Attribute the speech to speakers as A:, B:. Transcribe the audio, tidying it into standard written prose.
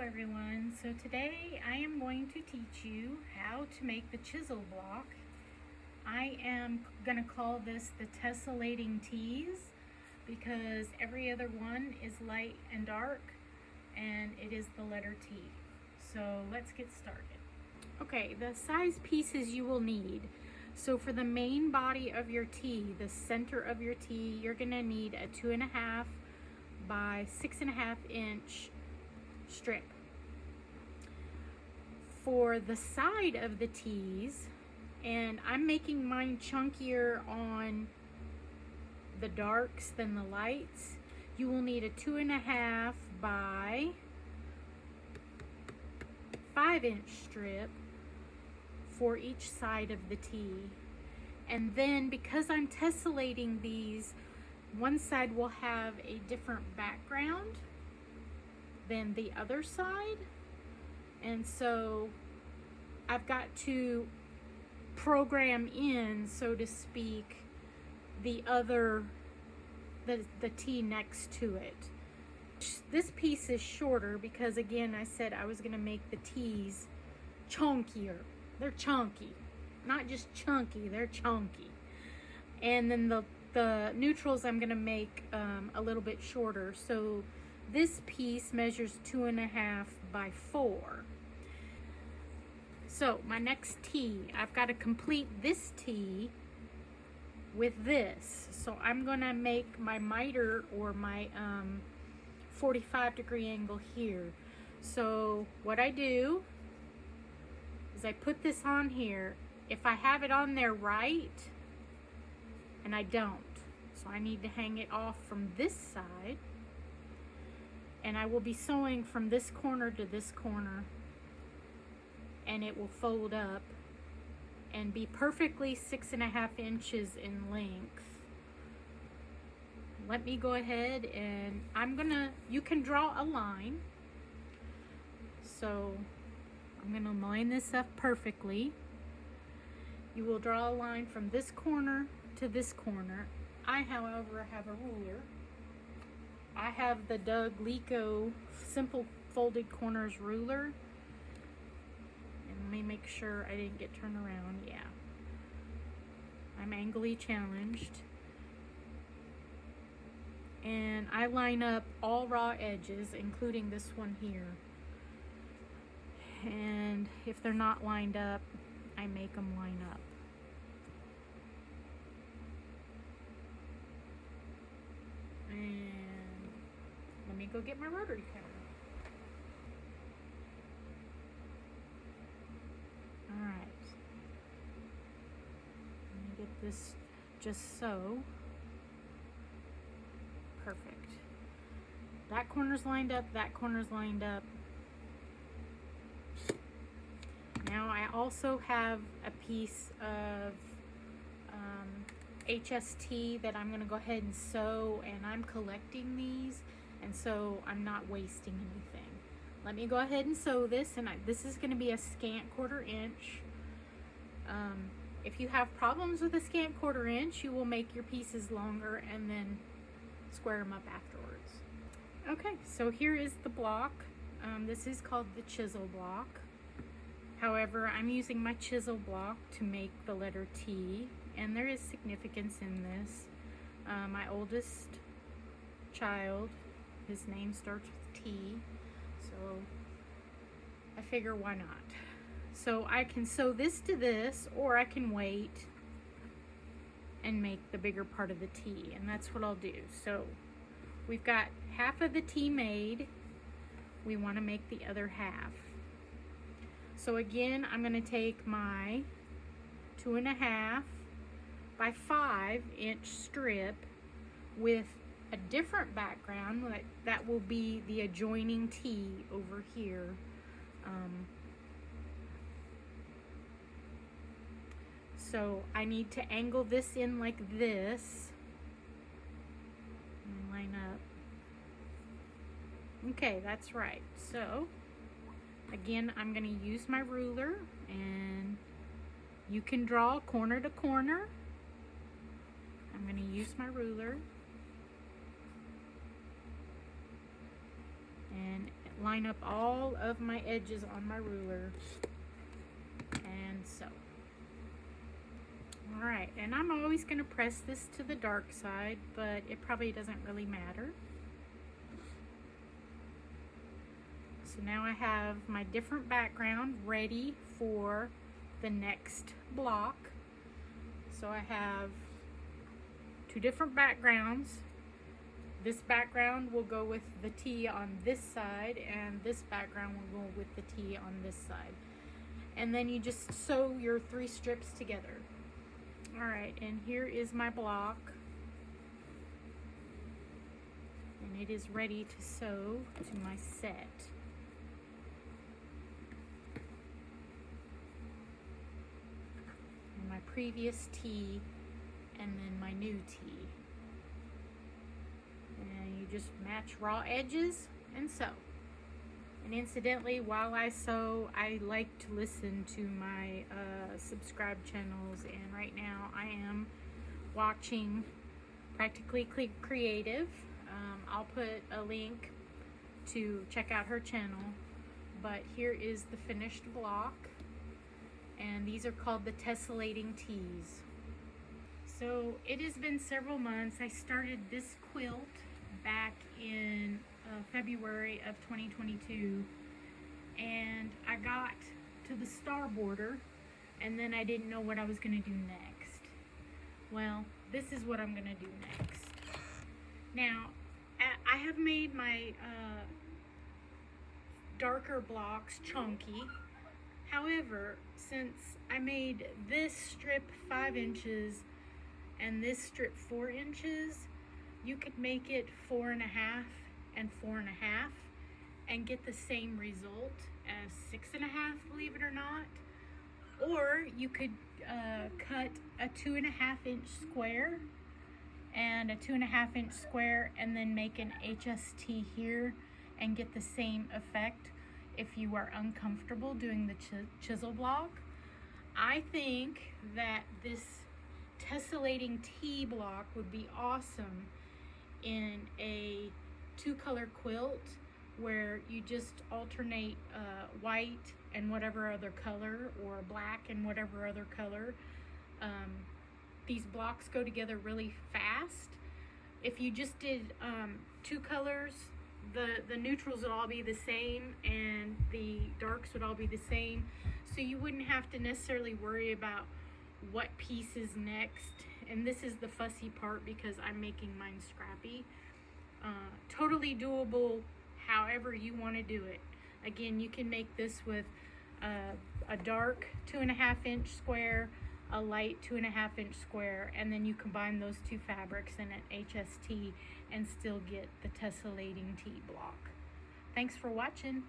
A: everyone. So today I am going to teach you how to make the chisel block. I am going to call this the Tessellating Tease because every other one is light and dark and it is the letter T. So let's get started. Okay, the size pieces you will need. So for the main body of your T, the center of your T, you're going to need a 2.5 by 6.5 inch strip. For the side of the tees, and I'm making mine chunkier on the darks than the lights, you will need a 2.5 by 5 inch strip for each side of the tee. And then because I'm tessellating these, one side will have a different background than the other side, and so I've got to program in, so to speak, the tee next to it. This piece is shorter because, again, I said I was going to make the tees chunkier. They're chunky, not just chunky, they're chunky. And then the neutrals I'm going to make a little bit shorter. So this piece measures 2.5 by 4. So my next tee, I've got to complete this tee with this. So I'm going to make my miter, or my 45-degree angle here. So what I do is I put this on here. If I have it on there right, and I don't, so I need to hang it off from this side. And I will be sewing from this corner to this corner, and it will fold up and be perfectly 6.5 inches in length. Let me go ahead and you can draw a line. So I'm gonna line this up perfectly. You will draw a line from this corner to this corner. I, however, have a ruler. I have the Doug Lico Simple Folded Corners ruler. And let me make sure I didn't get turned around. Yeah. I'm angly challenged. And I line up all raw edges, including this one here. And if they're not lined up, I make them line up. And let me go get my rotary cutter. Alright. Let me get this just so. Perfect. That corner's lined up, that corner's lined up. Now I also have a piece of HST that I'm going to go ahead and sew, and I'm collecting these, and so I'm not wasting anything. Let me go ahead and sew this, and this is going to be a scant 1/4 inch. If you have problems with a scant 1/4 inch, you will make your pieces longer and then square them up afterwards. Okay, so here is the block. This is called the chisel block. However, I'm using my chisel block to make the letter T, and there is significance in this. My oldest child, his name starts with T, so I figure why not. So I can sew this to this, or I can wait and make the bigger part of the T, and that's what I'll do. So we've got half of the T made. We want to make the other half. So again, I'm going to take my 2.5 by 5 inch strip with a different background that will be the adjoining T over here. So I need to angle this in like this and line up. Okay, that's right. So again, I'm going to use my ruler, and you can draw corner to corner. I'm going to use my ruler, and line up all of my edges on my ruler and sew. All right, and I'm always going to press this to the dark side, but it probably doesn't really matter. So now I have my different background ready for the next block. So I have two different backgrounds. This background will go with the T on this side, and this background will go with the T on this side. And then you just sew your 3 strips together. All right, and here is my block. And it is ready to sew to my set. And my previous T, and then my new T. And you just match raw edges and sew. And incidentally, while I sew, I like to listen to my subscribed channels, and right now I am watching Practically Creative. I'll put a link to check out her channel, but here is the finished block, and these are called the Tessellating Tease. So it has been several months. I started this quilt back in February of 2022, and I got to the star border, and then I didn't know what I was going to do next. Well, this is what I'm going to do next. Now, I have made my darker blocks chunky. However, since I made this strip 5 inches and this strip 4 inches, you could make it 4.5 and 4.5 and get the same result as 6.5, believe it or not. Or you could cut a 2.5 inch square and a 2.5 inch square, and then make an HST here and get the same effect if you are uncomfortable doing the chisel block. I think that this tessellating T block would be awesome in a 2-color quilt where you just alternate white and whatever other color, or black and whatever other color. These blocks go together really fast. If you just did 2 colors, the neutrals would all be the same and the darks would all be the same, so you wouldn't have to necessarily worry about what piece is next. And this is the fussy part because I'm making mine scrappy. Totally doable however you want to do it. Again, you can make this with a dark 2.5 inch square, a light 2.5 inch square, and then you combine those 2 fabrics in an HST and still get the tessellating T block. Thanks for watching.